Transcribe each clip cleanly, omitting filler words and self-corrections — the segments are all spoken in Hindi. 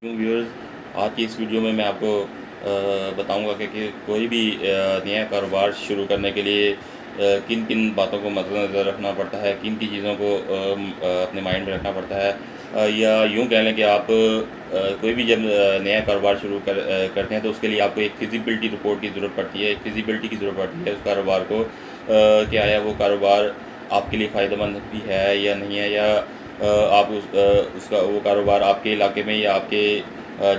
व्यूअर्स, आज की इस वीडियो में मैं आपको बताऊंगा कि कोई भी नया कारोबार शुरू करने के लिए किन किन बातों को मद्देनज़र रखना पड़ता है, किन किन चीज़ों को अपने माइंड में रखना पड़ता है। या यूँ कह लें कि आप कोई भी जब नया कारोबार शुरू करते हैं तो उसके लिए आपको एक फिजिबिलिटी रिपोर्ट की ज़रूरत पड़ती है, एक फिजिबिलिटी की ज़रूरत पड़ती है उस कारोबार को, क्या है वो कारोबार आपके लिए फ़ायदेमंद भी है या नहीं है, या आप उसका वो कारोबार आपके इलाके में या आपके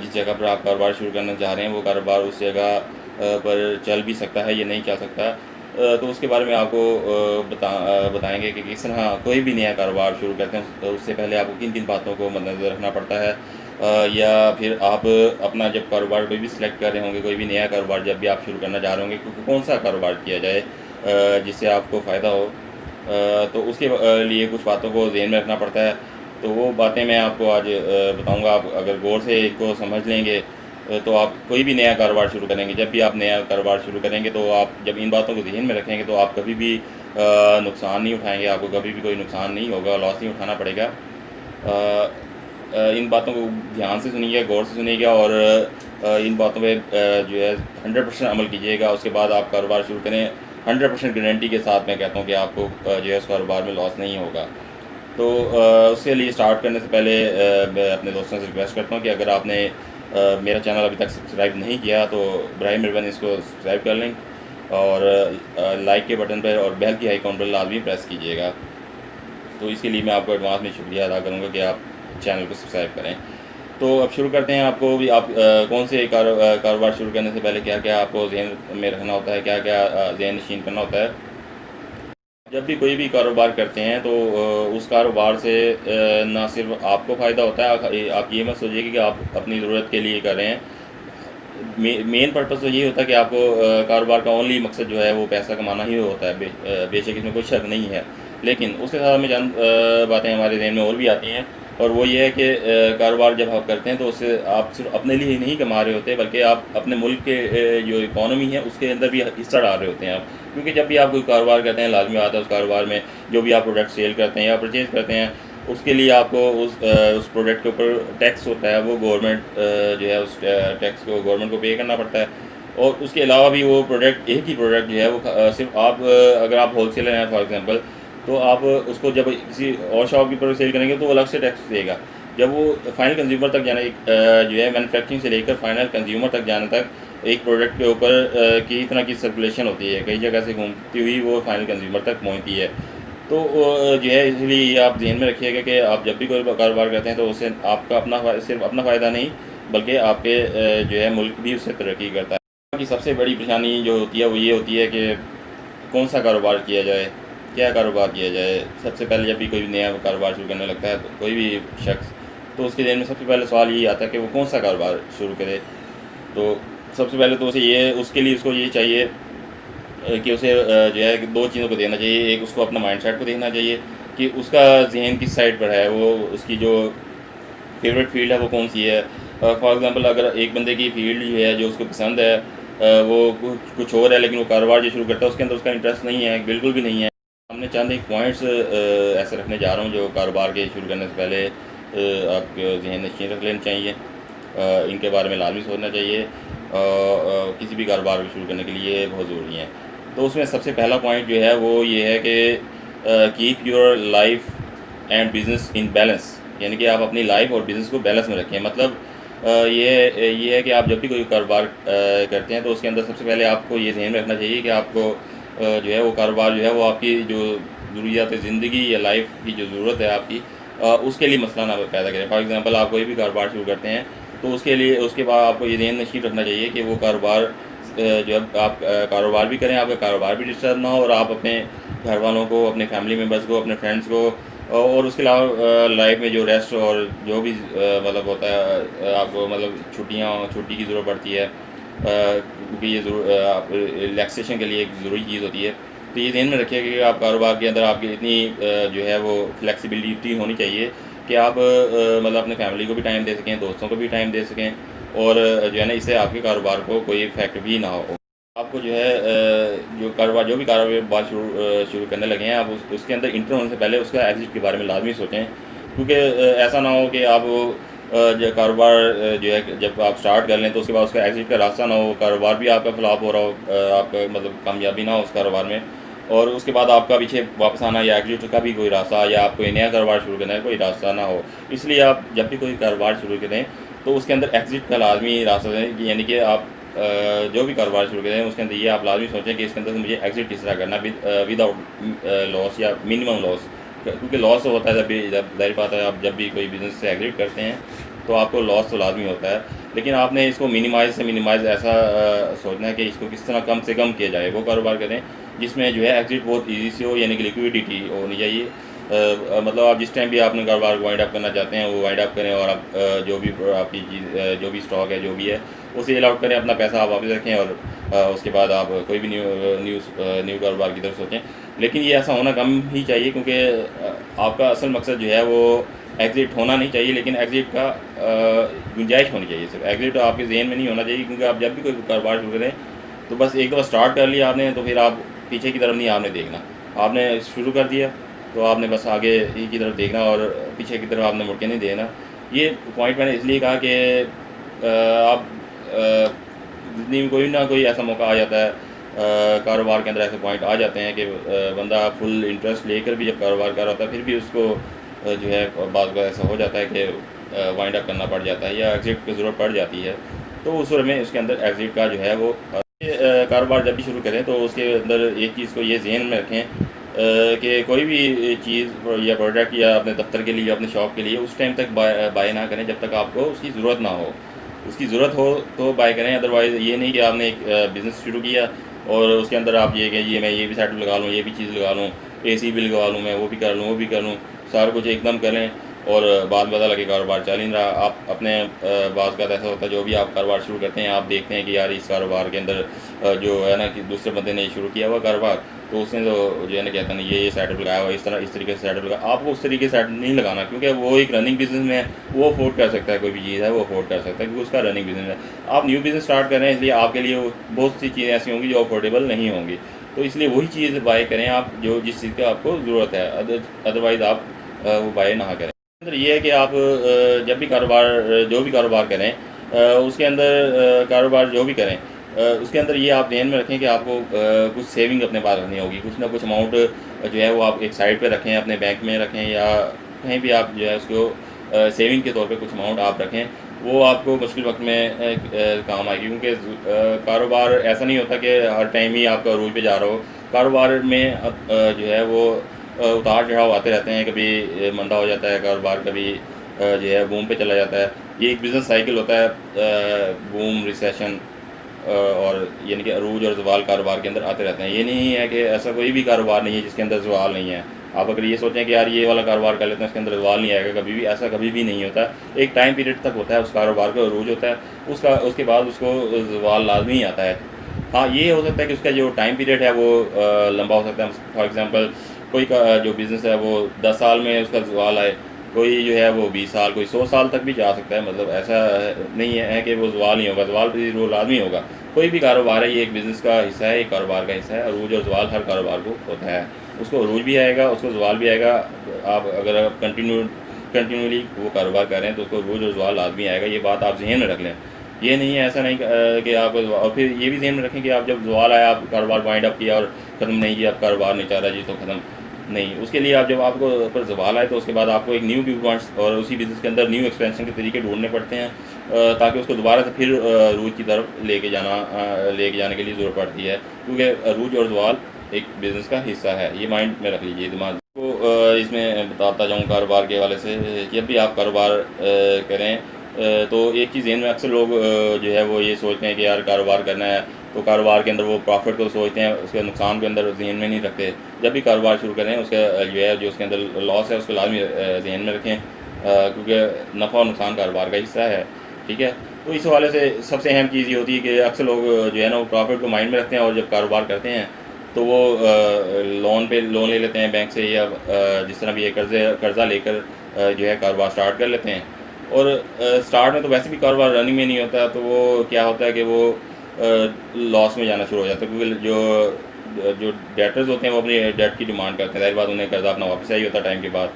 जिस जगह पर आप कारोबार शुरू करना चाह रहे हैं वो कारोबार उस जगह पर चल भी सकता है या नहीं चल सकता। तो उसके बारे में आपको बताएंगे कि किस तरह कोई भी नया कारोबार शुरू करते हैं तो उससे पहले आपको किन किन बातों को मद्देनज़र रखना पड़ता है। या फिर आप अपना जब कारोबार कोई भी सिलेक्ट कर रहे होंगे, कोई भी नया कारोबार जब भी आप शुरू करना चाह रहे होंगे, क्योंकि कौन सा कारोबार किया जाए जिससे आपको फ़ायदा हो, तो उसके लिए कुछ बातों को ज़हन में रखना पड़ता है। तो वो बातें मैं आपको आज बताऊँगा। आप अगर गौर से इनको समझ लेंगे तो आप कोई भी नया कारोबार शुरू करेंगे, जब भी आप नया कारोबार शुरू करेंगे तो आप जब इन बातों को ज़हन में रखेंगे तो आप कभी भी नुकसान नहीं उठाएँगे, आपको कभी भी कोई नुकसान नहीं होगा, लॉस नहीं उठाना पड़ेगा। इन बातों को ध्यान से सुनिएगा, गौर से सुनिएगा और इन बातों पे जो है 100% अमल कीजिएगा। उसके बाद आप कारोबार शुरू करें। 100% गारंटी के साथ मैं कहता हूँ कि आपको जो है उस कारोबार में लॉस नहीं होगा। तो उसके लिए स्टार्ट करने से पहले मैं अपने दोस्तों से रिक्वेस्ट करता हूँ कि अगर आपने मेरा चैनल अभी तक सब्सक्राइब नहीं किया तो बराए मेहरबानी इसको सब्सक्राइब कर लें और लाइक के बटन पर और बेल की आइकॉन पर लाजमी प्रेस कीजिएगा। तो इसके लिए मैं आपको एडवांस में शुक्रिया अदा करूँगा कि आप चैनल को सब्सक्राइब करें। तो अब शुरू करते हैं। आपको भी आप कौन से कारोबार शुरू करने से पहले क्या क्या आपको ज़हन में रखना होता है, क्या क्या ज़हन नशीन करना होता है। जब भी कोई भी कारोबार करते हैं तो उस कारोबार से ना सिर्फ आपको फ़ायदा होता है, आप ये मत सोचिए कि आप अपनी ज़रूरत के लिए कर रहे हैं। मेन पर्पस तो यही होता है कि आपको कारोबार का ओनली मकसद जो है वो पैसा कमाना ही होता है। बेशक इसमें कोई शक नहीं है, लेकिन उसके साथ में चंद बातें हमारे ज़हन में और भी आती हैं। और वो ये है कि कारोबार जब आप करते हैं तो उससे आप सिर्फ अपने लिए ही नहीं कमा रहे होते, बल्कि आप अपने मुल्क के जो इकॉनमी है उसके अंदर भी हिस्सा डाल रहे होते हैं आप। क्योंकि जब भी आप कोई कारोबार करते हैं लाजमी आता है उस कारोबार में जो भी आप प्रोडक्ट सेल करते हैं या परचेज़ करते हैं उसके लिए आपको उस प्रोडक्ट के ऊपर टैक्स होता है, वो गवर्नमेंट जो है उस टैक्स को गवर्नमेंट को पे करना पड़ता है। और उसके अलावा भी वो प्रोडक्ट, एक ही प्रोडक्ट जो है वो सिर्फ आप अगर आप होलसेलर हैं फॉर एग्जांपल, तो आप उसको जब किसी और शॉप के ऊपर सेल करेंगे तो वो अलग से टैक्स देगा। जब वो फाइनल कंज्यूमर तक जाना, एक जो है मैन्युफैक्चरिंग से लेकर फाइनल कंज्यूमर तक जाने तक एक प्रोडक्ट के ऊपर कई तरह की सर्कुलेशन होती है, कई जगह से घूमती हुई वो फाइनल कंज्यूमर तक पहुँचती है। तो जो है इसलिए ये आप ध्यान में रखिएगा कि आप जब भी कोई कारोबार करते हैं तो उससे आपका सिर्फ अपना फ़ायदा नहीं, बल्कि आपके जो है मुल्क भी उससे तरक्की करता है। कि सबसे बड़ी परेशानी जो होती है वो ये होती है कि कौन सा कारोबार किया जाए, क्या कारोबार किया जाए। सबसे पहले जब भी कोई नया कारोबार शुरू करने लगता है तो कोई भी शख्स, तो उसके ज़हन में सबसे पहले सवाल यही आता है कि वो कौन सा कारोबार शुरू करे। तो सबसे पहले तो उसे ये, उसके लिए उसको ये चाहिए कि उसे जो है दो चीज़ों को देखना चाहिए। एक, उसको अपना माइंडसेट को देखना चाहिए कि उसका ज़हन किस साइड पर है, वो उसकी जो फेवरेट फील्ड है वो कौन सी है। फॉर एग्ज़ाम्पल अगर एक बंदे की फील्ड जो है जो उसको पसंद है वो कुछ और है, लेकिन वो कारोबार जो शुरू करता है उसके अंदर उसका इंटरेस्ट नहीं है, बिल्कुल भी नहीं है। हमने चंद एक पॉइंट्स ऐसे रखने जा रहा हूँ जो कारोबार के शुरू करने से पहले आपके ज़हन नशीन रख लेना चाहिए। इनके बारे में लाजमी सोचना चाहिए किसी भी कारोबार को शुरू करने के लिए बहुत ज़रूरी हैं। तो उसमें सबसे पहला पॉइंट जो है वो ये है कि keep your life and business in balance, यानी कि आप अपनी लाइफ और बिज़नेस को बैलेंस में रखें। मतलब ये है कि आप जब भी कोई कारोबार करते हैं तो उसके अंदर सबसे पहले आपको ये ध्यान में रखना चाहिए कि आपको जो है वो कारोबार जो है वो आपकी जो ज़रूरियात ज़िंदगी या लाइफ की जो ज़रूरत है आपकी, उसके लिए मसला ना पैदा करें। फॉर एग्ज़ाम्पल आप कोई भी कारोबार शुरू करते हैं तो उसके लिए, उसके बाद आपको ये ज़हन नशीन रखना चाहिए कि वो कारोबार जो है आप कारोबार भी करें, आपका कारोबार भी डिस्टर्ब ना हो और आप अपने घर वालों को, अपने फैमिली मेम्बर्स को, अपने फ्रेंड्स को और उसके अलावा लाइफ में जो रेस्ट और जो भी मतलब होता है आपको, मतलब छुट्टी की ज़रूरत पड़ती है क्योंकि ये आप रिलैक्सेशन के लिए एक ज़रूरी चीज़ होती है। तो ये ध्यान में रखिए कि आप कारोबार के अंदर आपकी इतनी जो है वो फ्लेक्सिबिलिटी होनी चाहिए कि आप मतलब अपने फैमिली को भी टाइम दे सकें, दोस्तों को भी टाइम दे सकें और जो है ना इससे आपके कारोबार को कोई इफ़ेक्ट भी ना हो। आपको जो है जो भी कारोबार शुरू करने लगे हैं, आप उसके अंदर इंटर होने से पहले उसका एग्ज़िट के बारे में लाज़मी सोचें। क्योंकि ऐसा ना हो कि आप जो कारोबार जो है जब आप स्टार्ट कर लें तो उसके बाद उसका एग्ज़िट का रास्ता ना हो, कारोबार भी आपका फ्लॉप हो रहा हो, आपका मतलब कामयाबी ना हो उस कारोबार में, और उसके बाद आपका पीछे वापस आना या एग्ज़िट का भी कोई रास्ता, या आप कोई नया कारोबार शुरू करना है कोई रास्ता ना हो। इसलिए आप जब भी कोई कारोबार शुरू करें तो उसके अंदर एग्ज़िट का लाज़मी रास्ता दें, कि यानी कि आप जो भी कारोबार शुरू करें उसके अंदर ये आप लाज़मी सोचें कि इसके अंदर से मुझे एग्ज़िट किस तरह करना है, विदाउट लॉस या मिनिमम लॉस। क्योंकि लॉस तो होता है जब ज़ाहिर बात है आप जब भी कोई बिज़नेस से एग्ज़िट करते हैं तो आपको लॉस तो लाज़मी होता है, लेकिन आपने इसको मिनिमाइज़ से मिनिमाइज़ ऐसा सोचना है कि इसको किस तरह कम से कम किया जाए, वो कारोबार करें जिसमें जो है एग्ज़िट बहुत ईज़ी से हो, यानी कि लिक्विडिटी होनी चाहिए। मतलब आप जिस टाइम भी आपने कारोबार को वाइंड अप करना चाहते हैं वो वाइंड अप करें, और आप जो भी आपकी चीज़ जो भी स्टॉक है जो भी है वो सेल आउट करें, अपना पैसा आप वापस रखें, और उसके बाद आप कोई भी न्यू कारोबार की तरफ सोचें। लेकिन ये ऐसा होना कम ही चाहिए, क्योंकि आपका असल मकसद जो है वो एग्ज़िट होना नहीं चाहिए, लेकिन एग्ज़िट का गुंजाइश होनी चाहिए। सिर्फ एग्ज़िट आपके ज़हन में नहीं होना चाहिए, क्योंकि आप जब भी कोई कारोबार शुरू करें तो बस एक दफ़ा स्टार्ट कर लिया आपने तो फिर आप पीछे की तरफ नहीं आपने देखना। आपने शुरू कर दिया तो आपने बस आगे ही की तरफ देखना, और पीछे की तरफ आपने मुड़ के नहीं देखना। ये पॉइंट मैंने इसलिए कहा कि आप ज़िंदगी में कोई ना कोई ऐसा मौका आ जाता है, कारोबार के अंदर ऐसे पॉइंट आ जाते हैं कि बंदा फुल इंटरेस्ट लेकर भी जब कारोबार कर रहा होता है फिर भी उसको जो है बाज़ बार ऐसा हो जाता है कि वाइंड अप करना पड़ जाता है या एग्ज़िट की ज़रूरत पड़ जाती है। तो उस सूरत में उसके अंदर एग्ज़िट का जो है वो कारोबार जब भी शुरू करें तो उसके अंदर एक चीज़ को ये ज़हन में रखें कि कोई भी चीज़ या प्रोडक्ट या अपने दफ्तर के लिए या अपने शॉप के लिए उस टाइम तक बाय ना करें जब तक आपको उसकी ज़रूरत ना हो। उसकी ज़रूरत हो तो बाय करें, अदरवाइज़ ये नहीं कि आपने एक बिज़नेस शुरू किया और उसके अंदर आप ये कि ये मैं ये भी सेटअप लगा लूँ, ये भी चीज़ लगा लूँ, एसी भी लगवा लूँ, मैं वो भी कर लूँ, वो भी कर लूँ, सारा कुछ एकदम करें और बाद में पता लगे कारोबार चल ही नहीं रहा। आप अपने बाज़ का ऐसा होता है जो भी आप कारोबार शुरू करते हैं आप देखते हैं कि यार इस कारोबार के अंदर जो है ना कि दूसरे बंदे ने शुरू किया हुआ कारोबार, तो उसने तो जो है ना कहता नहीं ये सेटअप लगाया हुआ इस तरह इस तरीके से सेटअप लगा, आपको उस तरीके से सेटअप नहीं लगाना, क्योंकि वो एक रनिंग बिजनेस में है, वो अफोर्ड कर सकता है, कोई भी चीज़ है वो अफोर्ड कर सकता है क्योंकि उसका रनिंग बिजनेस है। आप न्यू बिज़नेस स्टार्ट कर रहे हैं इसलिए आपके लिए बहुत सी चीज़ें ऐसी होंगी जो अफोर्डेबल नहीं होंगी, तो इसलिए वही चीज़ बाय करें आप जो जिस चीज़ की आपको ज़रूरत है, अदरवाइज़ आप वो बाय ना करें। अंदर ये है कि आप जब भी कारोबार जो भी कारोबार करें उसके अंदर कारोबार जो भी करें उसके अंदर ये आप ध्यान में रखें कि आपको कुछ सेविंग अपने पास रखनी होगी, कुछ ना कुछ अमाउंट जो है वो आप एक साइड पे रखें, अपने बैंक में रखें या कहीं भी आप जो है उसको सेविंग के तौर पे कुछ अमाउंट आप रखें, वो आपको मुश्किल वक्त में काम आएगी, क्योंकि कारोबार ऐसा नहीं होता कि हर टाइम ही आपका रूल पे जा रहा हो। कारोबार में जो है वो उतार चढ़ाव आते रहते हैं, कभी मंदा हो जाता है कारोबार, कभी जो है बूम पे चला जाता है। ये एक बिज़नेस साइकिल होता है, बूम, रिसेशन और यानी कि अरूज और ज़वाल कारोबार के अंदर आते रहते हैं। ये नहीं है कि ऐसा कोई भी कारोबार नहीं है जिसके अंदर ज़वाल नहीं है। आप अगर ये सोचें कि यार ये वाला कारोबार कर लेते हैं इसके अंदर ज़वाल नहीं आएगा, कभी भी ऐसा कभी भी नहीं होता। एक टाइम पीरियड तक होता है उस कारोबार का अरूज होता है, उसके बाद उसको ज़वाल लाज़मी आता है। हाँ, ये हो सकता है कि उसका जो टाइम पीरियड है वो लंबा हो सकता है। फॉर एग्ज़ाम्पल कोई का जो बिज़नेस है वो 10 साल में उसका ज़वाल आए, कोई जो है वो 20 साल, कोई 100 साल तक भी जा सकता है। मतलब ऐसा नहीं है कि वो ज़वाल नहीं होगा, ज़वाल भी ज़रूर लाज़मी होगा। कोई भी कारोबार है ये एक बिज़नेस का हिस्सा है, एक कारोबार का हिस्सा है। अरूज और ज़वाल हर कारोबार को होता है, उसको अरूज भी आएगा, उसको ज़वाल भी आएगा। आप अगर आप कंटिन्यूली वो कारोबार कर रहे हैं तो उसको अरूज और ज़वाल लाज़मी आएगा, ये बात आप ज़हन में रख लें। ये नहीं है, ऐसा नहीं कि आप और फिर ये भी ध्यान में रखें कि आप जब ज़वाल आया आप कारोबार वाइंड अप किया और ख़त्म नहीं किया, आप कारोबार नहीं चाह रहा जी तो ख़त्म नहीं। उसके लिए आप जब आपको ऊपर ज़वाल आए तो उसके बाद आपको एक न्यू व्यू पॉइंट्स और उसी बिज़नेस के अंदर न्यू एक्सपेंशन के तरीके ढूंढने पड़ते हैं, ताकि उसको दोबारा से फिर रूज की तरफ लेके जाने के लिए ज़रूरत पड़ती है, क्योंकि रूज और ज़वाल एक बिज़नेस का हिस्सा है। ये माइंड में रख लीजिए दिमाग को। इसमें बताता जाऊँ कारोबार के हवाले से, जब भी आप कारोबार करें तो एक चीज़ ज़हन में अक्सर लोग जो है वो ये सोचते हैं कि यार कारोबार करना है तो कारोबार के अंदर वो प्रॉफिट को सोचते हैं, उसके नुकसान के अंदर ज़हन में नहीं रखते। जब भी कारोबार शुरू करें उसका जो है जो उसके अंदर लॉस है उसको लाजमी ज़हन में रखें, क्योंकि नफ़ा और नुकसान कारोबार का हिस्सा है। ठीक है, तो इस हवाले से सबसे अहम चीज़ ये होती है कि अक्सर लोग जो है ना वो प्रॉफिट को माइंड में रखते हैं और जब कारोबार करते हैं तो वो लोन ले लेते हैं बैंक से या जिस तरह भी ये कर्ज़ा लेकर जो है कारोबार स्टार्ट कर लेते हैं। और स्टार्ट में तो वैसे भी कारोबार रनिंग में नहीं होता, तो वो क्या होता है कि वो लॉस में जाना शुरू हो जाता है, क्योंकि जो डेटर्स होते हैं वो अपनी डेट की डिमांड करते हैं, ज़ाहिर बात उन्हें कर्जा अपना वापस चाहिए होता है टाइम के बाद।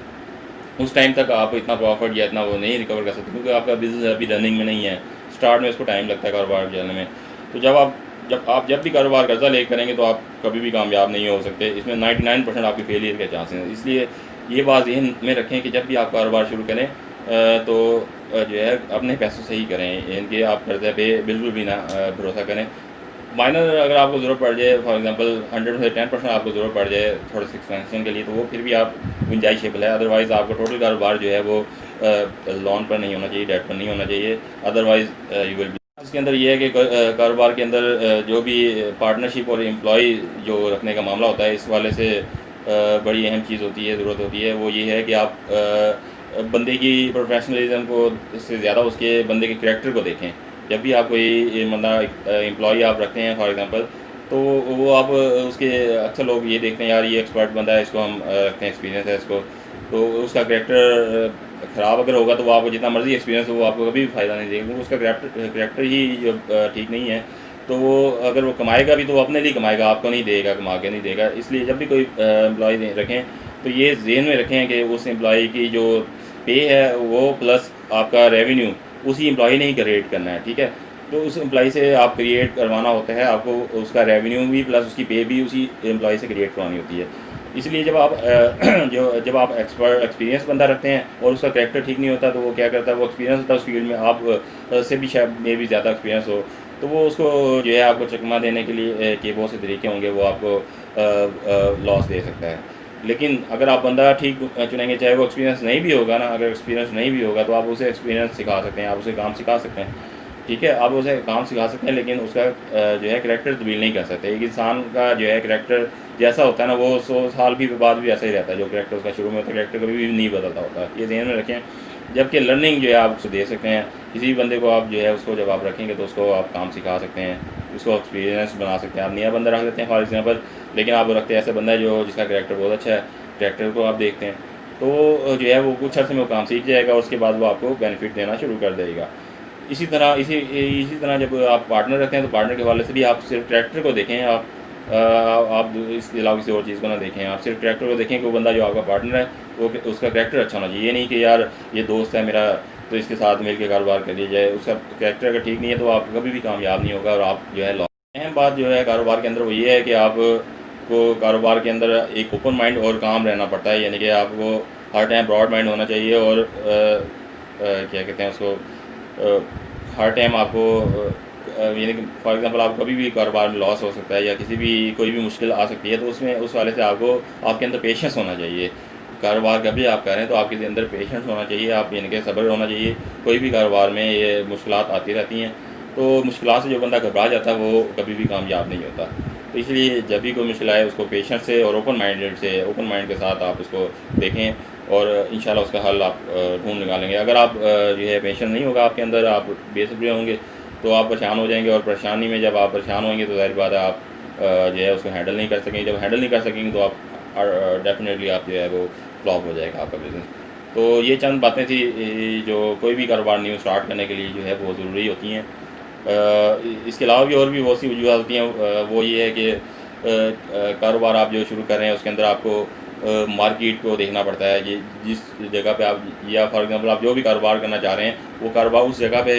उस टाइम तक आप इतना प्रॉफिट या इतना वो नहीं रिकवर कर सकते, क्योंकि आपका बिज़नेस अभी रनिंग में नहीं है। स्टार्ट में इसको टाइम लगता है कारोबार चलने में। तो जब भी कारोबार कर्जा ले करेंगे तो आप कभी भी कामयाब नहीं हो सकते। इसमें 99% आपकी फेलियर के चांसेस हैं। इसलिए ये बात ज़हन में रखें कि जब भी आप कारोबार शुरू करें तो जो है अपने पैसों से ही करें, इनके आप कर्जे पे बिल्कुल भी ना भरोसा करें। माइनर अगर आपको ज़रूरत पड़ जाए, फॉर एग्जांपल 100 से 10% आपको ज़रूरत पड़ जाए थोड़े से एक्सपेंशन के लिए, तो वो फिर भी आप गुंजाइशेबल है। अदरवाइज़ आपका टोटल कारोबार जो है वो लोन पर नहीं होना चाहिए, डेट पर नहीं होना चाहिए। Otherwise you will be. इसके अंदर ये है कि कारोबार के अंदर जो भी पार्टनरशिप और एम्प्लॉय जो रखने का मामला होता है, इस वाले से बड़ी अहम चीज़ होती है, ज़रूरत होती है। वो ये है कि आप बंदे की प्रोफेशनलिज्म को से ज़्यादा उसके बंदे के करैक्टर को देखें। जब भी आप कोई मतलब एम्प्लॉई आप रखते हैं फॉर एग्जांपल, तो वो आप उसके अक्सर लोग ये देखते हैं यार ये एक्सपर्ट बंदा है, इसको हम रखते हैं, एक्सपीरियंस है इसको, तो उसका करैक्टर ख़राब अगर होगा तो वो आपको जितना मर्ज़ी एक्सपीरियंस हो वो आपको कभी भी फ़ायदा नहीं देगा, क्योंकि उसका करैक्टर ही जो ठीक नहीं है। तो वो अगर वो कमाएगा भी तो वो अपने लिए कमाएगा, आपको नहीं देगा, कमा के नहीं देगा। इसलिए जब भी कोई एम्प्लॉय रखें तो ये ज़हन में रखें कि उस एम्प्लॉय की जो पे है वो प्लस आपका रेवेन्यू उसी एम्प्लॉई ने ही क्रिएट करना है, ठीक है। तो उस एम्प्लॉई से आप क्रिएट करवाना होता है, आपको उसका रेवेन्यू भी प्लस उसकी पे भी उसी एम्प्लॉई से क्रिएट करवानी होती है। इसलिए जब आप एक्सपीरियंस बंदा रखते हैं और उसका कैरेक्टर ठीक नहीं होता, तो वो क्या करता है, वो एक्सपीरियंस होता है उस फील्ड में, आप से भी शायद में भी ज़्यादा एक्सपीरियंस हो, तो वो उसको जो है आपको चकमा देने के लिए कि बहुत से तरीके होंगे, वो आपको लॉस दे सकता है। लेकिन अगर आप बंदा ठीक चुनेंगे, चाहे वो एक्सपीरियंस नहीं भी होगा ना, अगर एक्सपीरियंस नहीं भी होगा तो आप उसे एक्सपीरियंस सिखा सकते हैं, आप उसे काम सिखा सकते हैं, ठीक है। आप उसे काम सिखा सकते हैं, लेकिन उसका जो है करैक्टर तब्दील नहीं कर सकते। एक इंसान का जो है करैक्टर जैसा होता है ना, वो 100 साल भी बाद भी ऐसा ही रहता है। जो करैक्टर उसका शुरू में होता है, करैक्टर कभी भी नहीं बदलता होता, ये ध्यान में रखें। जबकि लर्निंग जो है आप उसको दे सकते हैं, किसी भी बंदे को आप जो है उसको जब आप रखेंगे तो उसको आप काम सिखा सकते हैं, उसको एक्सपीरियंस बना सकते हैं। आप नया बंदा रख देते हैं फॉर एग्जांपल, लेकिन आप रखते हैं ऐसा बंदा है जो जिसका करैक्टर बहुत अच्छा है, करैक्टर को आप देखते हैं, तो जो है वो कुछ अर्से में वो काम सीख जाएगा, उसके बाद वो आपको बेनिफिट देना शुरू कर देगा। इसी तरह जब आप पार्टनर रखते हैं तो पार्टनर के हवाले से भी आप सिर्फ करैक्टर को देखें, आप इसके अलावा किसी और चीज़ को ना देखें। आप सिर्फ करैक्टर को देखें कि वो बंदा जो आपका पार्टनर है वो उसका करैक्टर अच्छा होना चाहिए। ये नहीं कि यार ये दोस्त है मेरा तो इसके साथ मिल के कारोबार कर लिया जाए, उसका करैक्टर अगर ठीक नहीं है तो आप कभी भी कामयाब नहीं होगा और आप जो है लॉस। अहम बात जो है कारोबार के अंदर वो ये है कि आप को कारोबार के अंदर एक ओपन माइंड और काम रहना पड़ता है, यानी कि आपको हर टाइम ब्रॉड माइंड होना चाहिए और क्या कहते हैं उसको, हर टाइम आपको यानी कि फॉर एग्जांपल आप कभी भी कारोबार में लॉस हो सकता है या किसी भी कोई भी मुश्किल आ सकती है, तो उसमें उस वाले से आपको आपके अंदर पेशेंस होना चाहिए। कारोबार कभी आप करें तो आपके अंदर पेशेंस होना चाहिए, आप यानी कि सब्र होना चाहिए। कोई भी कारोबार में ये मुश्किलात आती रहती हैं, तो मुश्किलात से जो बंदा घबरा जाता है वो कभी भी कामयाब नहीं होता। तो इसलिए जब भी कोई मुश्किल आए उसको पेशेंस से और ओपन माइंड के साथ आप उसको देखें और इंशाल्लाह उसका हल आप ढूंढ निकालेंगे। अगर आप जो है पेशेंस नहीं होगा आपके अंदर, आप बेसब्र होंगे तो आप परेशान हो जाएंगे, और परेशानी में जब आप परेशान होंगे तो ज़ाहिर बात है आप जो है उसको हैंडल नहीं कर सकेंगे। जब हैंडल नहीं कर सकेंगे तो आप डेफिनेटली आप जो है वो फ्लॉप हो जाएगा आपका बिज़नेस। तो ये चंद बातें थी जो कोई भी कारोबार न्यू स्टार्ट करने के लिए जो है बहुत ज़रूरी होती हैं। इसके अलावा भी और भी बहुत सी वजूहत होती हैं। वो ये है कि कारोबार आप जो शुरू कर रहे हैं उसके अंदर आपको मार्केट को देखना पड़ता है। ये जिस जगह पे आप, या फॉर एग्जांपल आप जो भी कारोबार करना चाह रहे हैं वो कारोबार उस जगह पे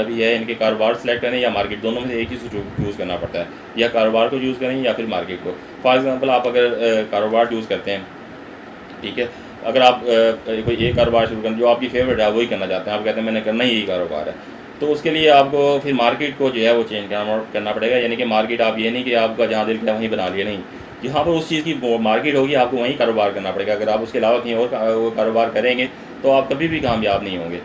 भी है, इनके कारोबार सेलेक्ट करें या मार्केट, दोनों में से एक चीज़ चूज़ करना पड़ता है। या कारोबार को चूज़ करें या फिर मार्केट को। फॉर एग्जांपल आप अगर कारोबार चूज़ करते हैं, ठीक है, अगर आप कोई एक कारोबार शुरू करें जो आपकी फेवरेट है वही करना चाहते हैं, आप कहते हैं मैंने करना ही यही कारोबार है, तो उसके लिए आपको फिर मार्केट को जो है वो चेंज करना पड़ेगा। यानी कि मार्केट आप ये नहीं कि आपका जहाँ दिल किया वहीं बना लिया, नहीं, जहाँ पर उस चीज़ की मार्केट होगी आपको वहीं कारोबार करना पड़ेगा। अगर आप उसके अलावा कहीं और वो कारोबार करेंगे तो आप कभी भी कामयाब नहीं होंगे।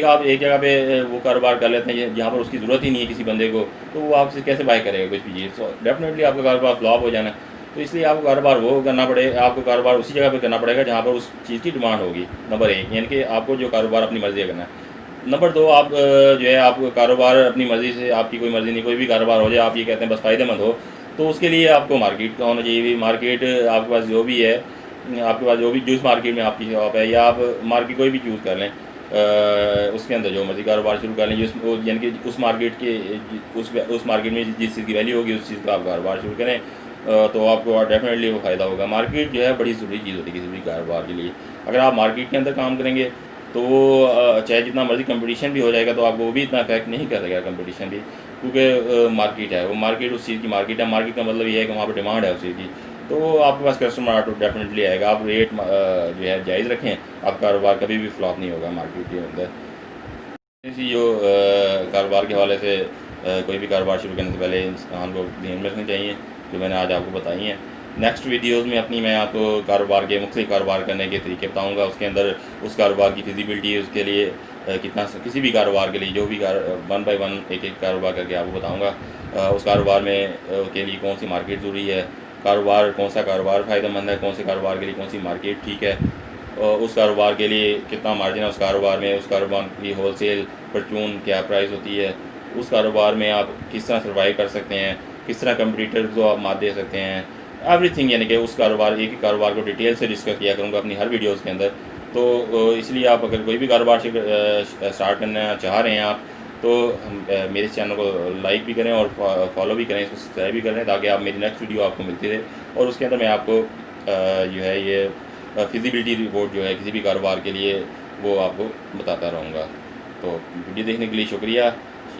आप एक जगह पे वो कारोबार कर लेते हैं जहाँ पर उसकी ज़रूरत ही नहीं है किसी बंदे को, तो वो आपसे कैसे बाय करेगा कुछ भी चीज़, तो डेफिनेटली आपका कारोबार फ्लॉप हो जाना है। तो इसलिए आपको कारोबार वो करना पड़ेगा, आपको कारोबार उसी जगह पे करना पड़ेगा जहाँ पर उस चीज़ की डिमांड होगी, नंबर एक, यानी कि आपको जो कारोबार अपनी मर्ज़ी का करना है। नंबर दो, आप जो है आप कारोबार अपनी मर्ज़ी से, आपकी कोई मर्ज़ी नहीं, कोई भी कारोबार हो जाए, आप ये कहते हैं बस फ़ायदेमंद हो, तो उसके लिए आपको मार्केट का होना चाहिए। मार्केट आपके पास जो भी है, आपके पास जो भी जिस मार्केट में आपकी शॉप है, या आप मार्केट कोई भी चूज़ कर लें, उसके अंदर जो मर्ज़ी कारोबार शुरू कर लें, यानी कि उस मार्केट के उस मार्केट में जिस चीज़ की वैल्यू होगी उस चीज़ का आप कारोबार शुरू करें। तो आपको डेफ़िनेटली वो फ़ायदा होगा। मार्केट जो है बड़ी ज़रूरी चीज़ होती है किसी भी कारोबार के लिए। अगर आप मार्केट के अंदर काम करेंगे तो चाहे जितना मर्ज़ी कंपटीशन भी हो जाएगा तो आपको वो भी इतना इफ़ेक्ट नहीं करेगा कंपटीशन भी, क्योंकि मार्केट है, वो मार्केट उस चीज़ की मार्केट है। मार्केट का मतलब ये है कि वहाँ पे डिमांड है उस चीज़ की, तो आपके पास कस्टमर ऑटो डेफ़िनेटली आएगा। आप रेट जो है जायज़ रखें, आपका कारोबार कभी भी फ्लॉप नहीं होगा मार्केट के अंदर। इसी जो कारोबार के हवाले से कोई भी कारोबार शुरू करने से पहले इंसान को ध्यान में रखनी चाहिए, जो मैंने आज आपको बताई हैं। नेक्स्ट वीडियोज़ में अपनी मैं आपको कारोबार के मुख्तलिफ कारोबार करने के तरीके बताऊँगा। उसके अंदर उस कारोबार की फिज़िबिलिटी, उसके लिए कितना किसी भी कारोबार के लिए जो भी वन बाय वन एक-एक कारोबार करके आपको बताऊँगा। उस कारोबार में के लिए कौन सी मार्केट ज़रूरी है, कौन सा कारोबार फ़ायदेमंद है, कौन से कारोबार के लिए कौन सी मार्केट ठीक है, उस कारोबार के लिए कितना मार्जिन है उस कारोबार में, उस कारोबार की होलसेल परचून क्या प्राइस होती है, उस कारोबार में आप किस तरह सर्वाइव कर सकते हैं, किस तरह कंपटीटर्स को आप मात दे सकते हैं, एवरीथिंग। यानी कि उस कारोबार एक ही कारोबार को डिटेल से डिस्कस किया करूँगा अपनी हर वीडियोज़ के अंदर। तो इसलिए आप अगर कोई भी कारोबार स्टार्ट करना चाह रहे हैं आप, तो मेरे चैनल को लाइक भी करें और फॉलो भी करें, इसको सब्सक्राइब भी करें, ताकि आप मेरी नेक्स्ट वीडियो आपको मिलती रहे। और उसके अंदर मैं आपको जो है ये फिज़िबिलिटी रिपोर्ट जो है किसी भी कारोबार के लिए वो आपको बताता रहूँगा। तो वीडियो देखने के लिए शुक्रिया।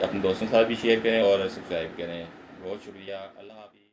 अपने दोस्तों के साथ भी शेयर करें और सब्सक्राइब करें। बहुत शुक्रिया। अल्लाह हाफ़िज़।